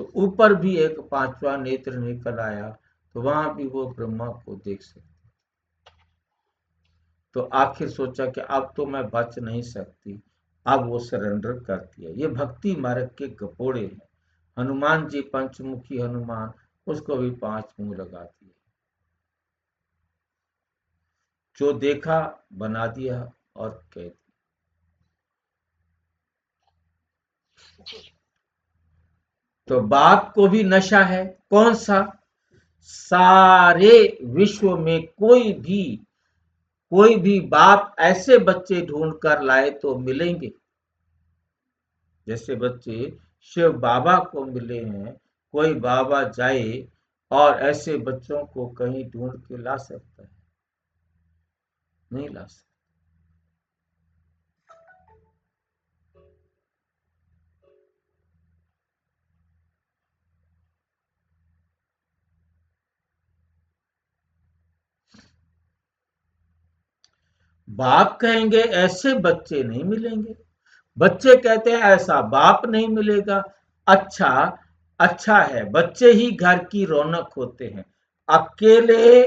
तो ऊपर भी एक 5वां नेत्र निकल आया, तो वहां भी वो ब्रह्मा को देख सकते। तो आखिर सोचा कि अब तो मैं बच नहीं सकती, अब वो सरेंडर करती है। ये भक्ति मार्ग के गपोड़े हैं। हनुमान जी पंचमुखी हनुमान, उसको भी 5 मुंह लगा दिए, जो देखा बना दिया और कह दिया। तो बाप को भी नशा है, कौन सा? सारे विश्व में कोई भी बाप ऐसे बच्चे ढूंढ कर लाए तो मिलेंगे, जैसे बच्चे शिव बाबा को मिले हैं। कोई बाबा जाए और ऐसे बच्चों को कहीं ढूंढ के ला सकता है? नहीं ला सकता। बाप कहेंगे ऐसे बच्चे नहीं मिलेंगे, बच्चे कहते हैं ऐसा बाप नहीं मिलेगा। अच्छा, अच्छा है, बच्चे ही घर की रौनक होते हैं, अकेले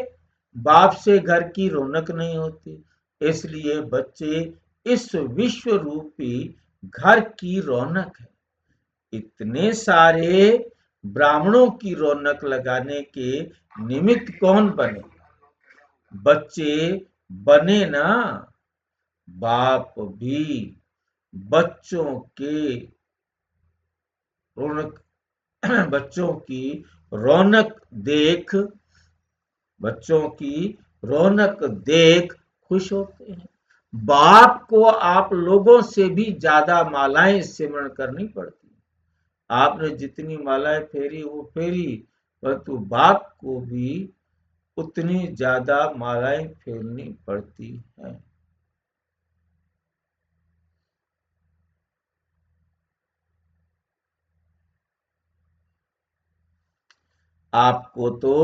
बाप से घर की रौनक नहीं होती। इसलिए बच्चे इस विश्व रूपी घर की रौनक है। इतने सारे ब्राह्मणों की रौनक लगाने के निमित्त कौन बने? बच्चे बने ना। बाप भी बच्चों के रौनक बच्चों की रौनक देख बच्चों की रौनक देख खुश होते हैं। बाप को आप लोगों से भी ज्यादा मालाएं सिमरण करनी पड़ती। आपने जितनी मालाएं फेरी वो फेरी, परंतु बाप को भी उतनी ज्यादा मालाएं फेरनी पड़ती हैं। आपको तो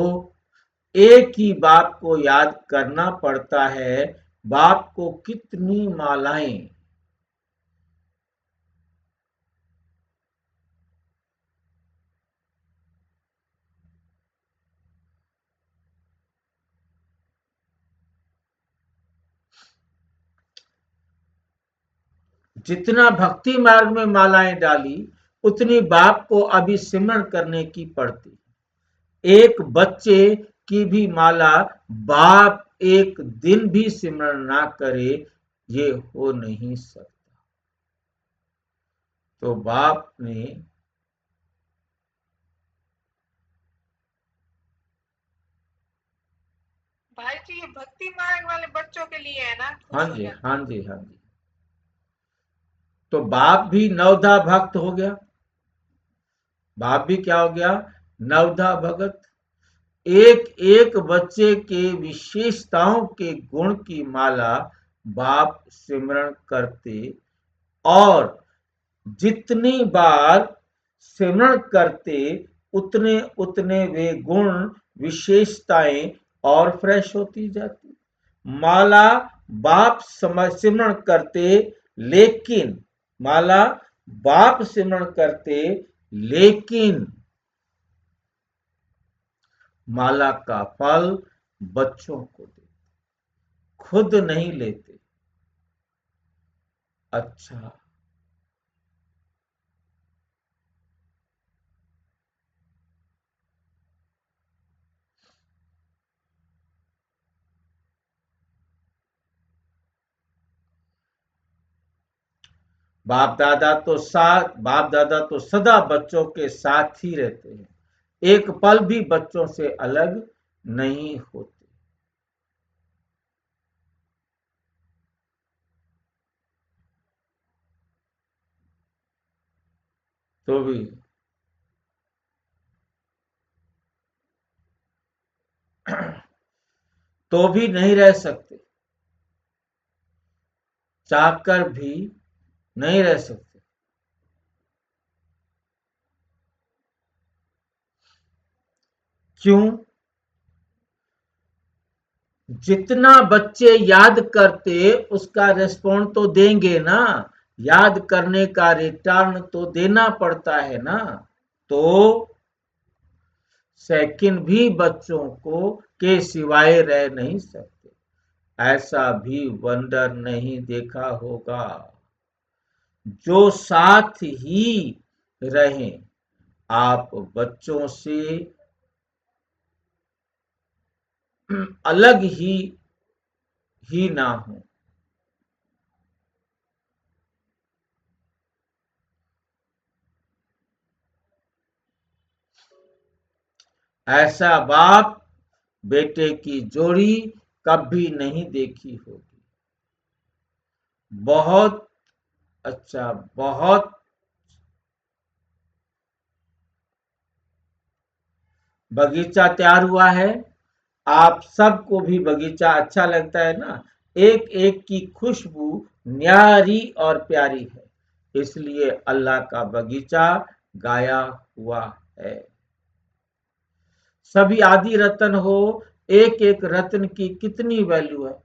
एक ही बाप को याद करना पड़ता है, बाप को कितनी मालाएं। जितना भक्ति मार्ग में मालाएं डाली, उतनी बाप को अभी सिमरण करने की पड़ती। एक बच्चे की भी माला बाप एक दिन भी सिमरण ना करे, ये हो नहीं सकता। तो बाप ने भाई जी, ये भक्ति मार्ग वाले बच्चों के लिए है ना, हाँ खुश हो जी, जाते हाँ जी, हाँ जी। तो बाप भी नवधा भक्त हो गया। बाप भी क्या हो गया? नवधा भगत। एक एक बच्चे के विशेषताओं के गुण की माला बाप सिमरण करते, और जितनी बार सिमरण करते उतने उतने वे गुण विशेषताएं और फ्रेश होती जाती। माला बाप सिमरण करते, लेकिन माला बाप सिमरण करते, लेकिन माला का फल बच्चों को देते, खुद नहीं लेते। अच्छा, बाप दादा तो सदा बच्चों के साथ ही रहते हैं, एक पल भी बच्चों से अलग नहीं होते। तो भी तो भी नहीं रह सकते, चाहकर भी नहीं रह सकते। क्यों? जितना बच्चे याद करते उसका रिस्पॉन्ड तो देंगे ना, याद करने का रिटर्न तो देना पड़ता है ना। तो सेकंड भी बच्चों को के सिवाय रह नहीं सकते, ऐसा भी वंडर नहीं देखा होगा जो साथ ही रहें, आप बच्चों से अलग ही ना हो। ऐसा बाप बेटे की जोड़ी कभी नहीं देखी होगी। बहुत अच्छा, बहुत। बगीचा तैयार हुआ है। आप सबको भी बगीचा अच्छा लगता है ना। एक एक की खुशबू न्यारी और प्यारी है, इसलिए अल्लाह का बगीचा गाया हुआ है। सभी आदि रत्न हो, एक एक रत्न की कितनी वैल्यू है।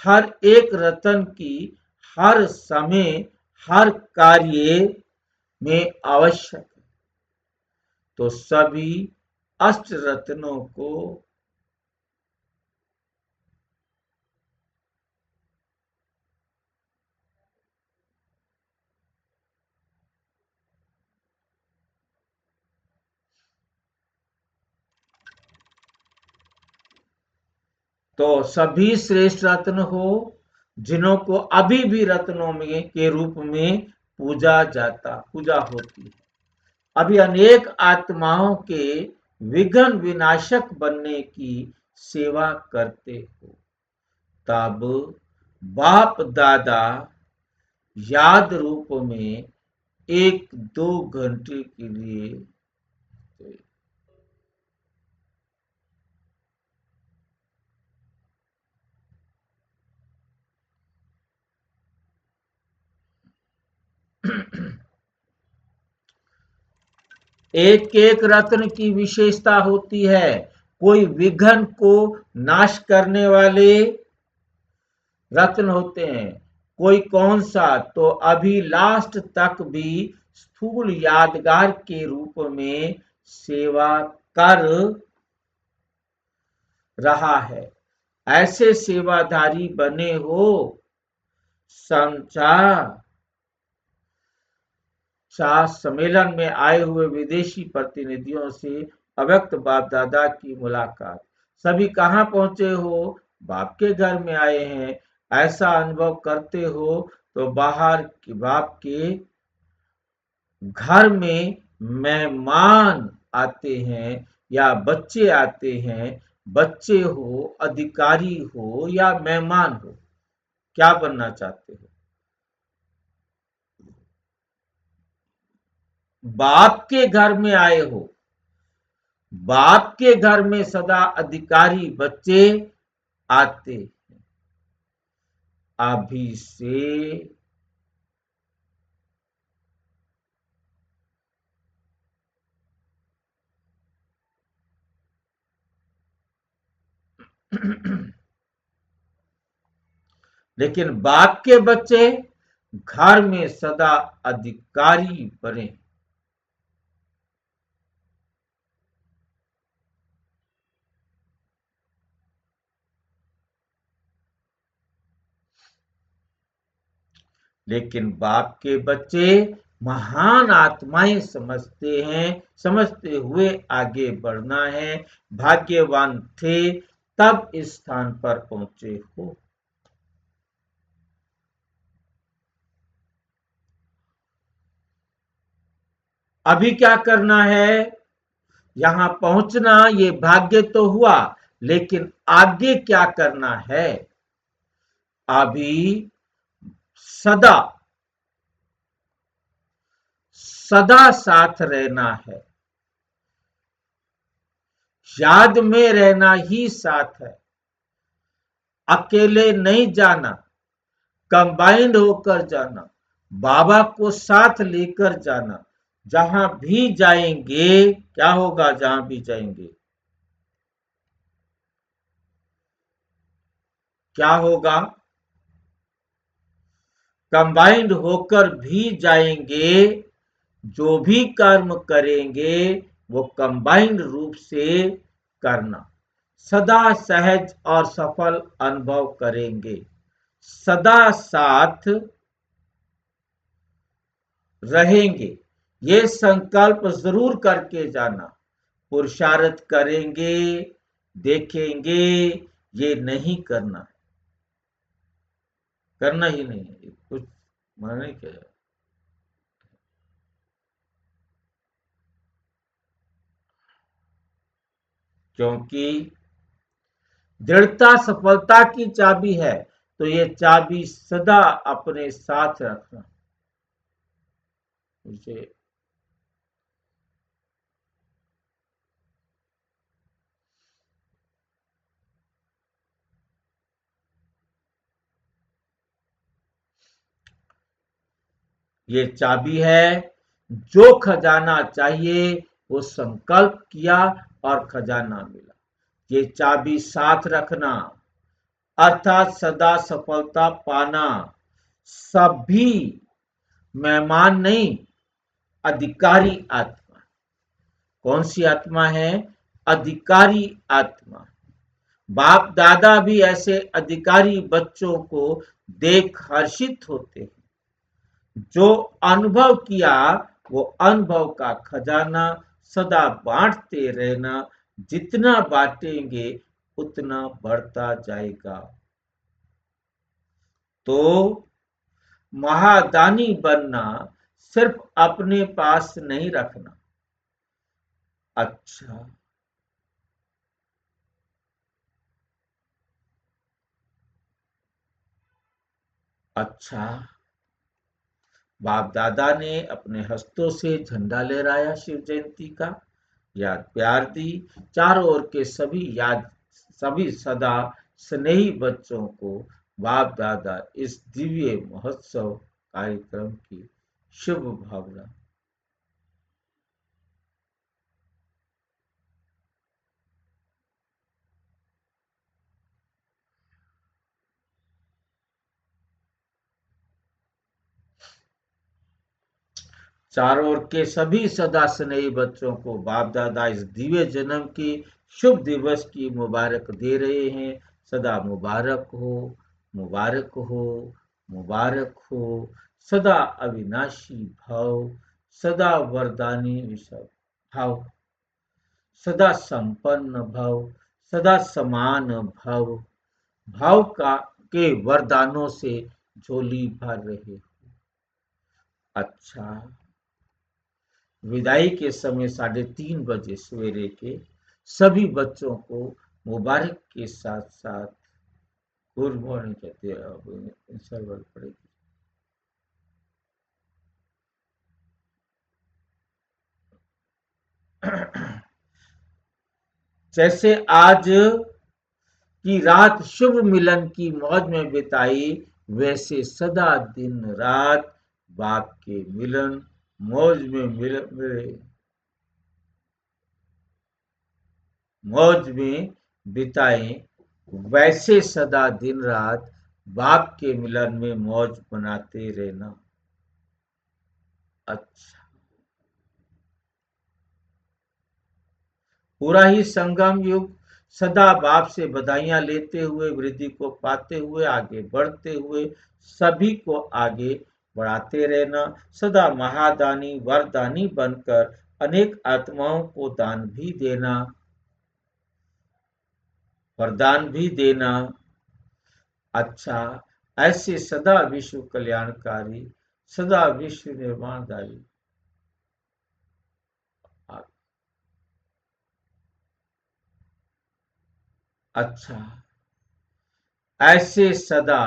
हर एक रत्न की हर समय हर कार्य में आवश्यक है। तो सभी अष्ट रत्नों को तो सभी श्रेष्ठ रत्न हो, जिन्हों को अभी भी रत्नों में के रूप में पूजा होती है। अभी अनेक आत्माओं के विघ्न विनाशक बनने की सेवा करते हो। तब बाप दादा याद रूप में 1-2 घंटे के लिए एक एक रत्न की विशेषता होती है। कोई विघ्न को नाश करने वाले रत्न होते हैं। कोई कौन सा? तो अभी लास्ट तक भी स्थूल यादगार के रूप में सेवा कर रहा है। ऐसे सेवाधारी बने हो। समझा? शाह सम्मेलन में आए हुए विदेशी प्रतिनिधियों से अव्यक्त बाप दादा की मुलाकात। सभी कहाँ पहुंचे हो? बाप के घर में आए हैं। ऐसा अनुभव करते हो तो बाहर की बाप के घर में मेहमान आते हैं या बच्चे आते हैं। बच्चे हो, अधिकारी हो या मेहमान हो, क्या बनना चाहते हो? बाप के घर में आए हो। बाप के घर में सदा अधिकारी बच्चे आते हैं। अभी से लेकिन बाप के बच्चे घर में सदा अधिकारी बने। लेकिन बाप के बच्चे महान आत्माएं समझते हुए आगे बढ़ना है। भाग्यवान थे तब इस स्थान पर पहुंचे हो। अभी क्या करना है? यहां पहुंचना ये भाग्य तो हुआ, लेकिन आगे क्या करना है? अभी सदा सदा साथ रहना है, याद में रहना ही साथ है। अकेले नहीं जाना, कंबाइंड होकर जाना, बाबा को साथ लेकर जाना। जहां भी जाएंगे क्या होगा? जहां भी जाएंगे क्या होगा? कंबाइंड होकर भी जाएंगे। जो भी कर्म करेंगे वो कंबाइंड रूप से करना। सदा सहज और सफल अनुभव करेंगे। सदा साथ रहेंगे, ये संकल्प जरूर करके जाना। पुरुषार्थ करेंगे, देखेंगे, ये नहीं करना, करना ही नहीं है कुछ। माने क्या है? क्योंकि दृढ़ता सफलता की चाबी है, तो ये चाबी सदा अपने साथ रखना। उसे ये चाबी है। जो खजाना चाहिए वो संकल्प किया और खजाना मिला। ये चाबी साथ रखना, अर्थात सदा सफलता पाना। सभी मेहमान नहीं, अधिकारी आत्मा। कौन सी आत्मा है? अधिकारी आत्मा। बाप दादा भी ऐसे अधिकारी बच्चों को देख हर्षित होते हैं। जो अनुभव किया वो अनुभव का खजाना सदा बांटते रहना। जितना बांटेंगे उतना बढ़ता जाएगा। तो महादानी बनना सिर्फ अपने पास नहीं रखना। अच्छा, अच्छा। बाप दादा ने अपने हस्तों से झंडा लहराया शिव जयंती का, याद प्यार दी। चारों ओर के सभी सदा स्नेही बच्चों को बाप दादा इस दिव्य महोत्सव कार्यक्रम की शुभ भावना। चारों ओर के सभी सदा स्नेही बच्चों को बाप दादा इस दिव्य जन्म की शुभ दिवस की मुबारक दे रहे हैं। सदा मुबारक हो, मुबारक हो, मुबारक हो। सदा अविनाशी भाव, सदा वरदानी विषय भाव, सदा संपन्न भाव, सदा समान भाव, भाव का के वरदानों से झोली भर रहे हो। अच्छा, विदाई के समय 3:30 बजे सवेरे के सभी बच्चों को मुबारक के साथ साथ गुड मॉर्निंग कहते हैं। अब सर्वर पड़ेगी। जैसे आज की रात शुभ मिलन की मौज में बिताई, वैसे सदा दिन रात बाप के मिलन मौज में मिले, मौज में बिताएं। वैसे सदा दिन रात बाप के मिलन में मौज मनाते रहना। अच्छा, पूरा ही संगम युग सदा बाप से बधाइयां लेते हुए, वृद्धि को पाते हुए, आगे बढ़ते हुए, सभी को आगे बढ़ाते रहना। सदा महादानी वरदानी बनकर अनेक आत्माओं को दान भी देना, वरदान भी देना। अच्छा, ऐसे सदा विश्व कल्याणकारी, सदा विश्व निर्माणकारी अच्छा, ऐसे सदा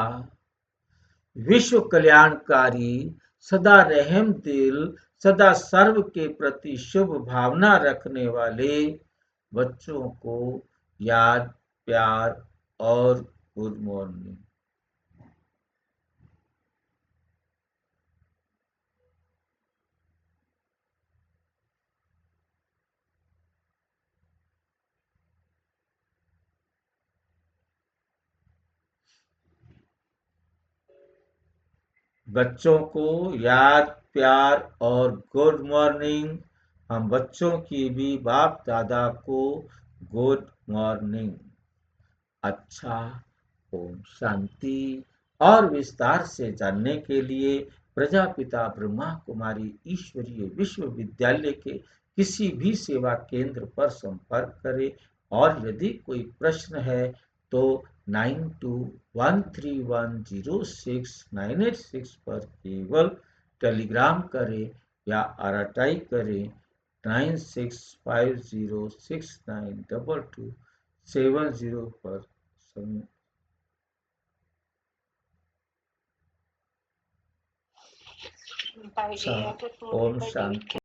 विश्व कल्याणकारी, सदा रहम दिल, सदा सर्व के प्रति शुभ भावना रखने वाले बच्चों को याद, प्यार और गुड मॉर्निंग। बच्चों को याद, प्यार और गुड मॉर्निंग। हम बच्चों की भी बाप दादा को गुड मॉर्निंग। अच्छा, ओम शांति। और विस्तार से जानने के लिए प्रजापिता ब्रह्मा कुमारी ईश्वरीय विश्वविद्यालय के किसी भी सेवा केंद्र पर संपर्क करें। और यदि कोई प्रश्न है तो 9213106986 पर केवल टेलीग्राम करें या आरटाई करें 9650692270 पर। by day अच्छा, after 2 Om by day Shanti.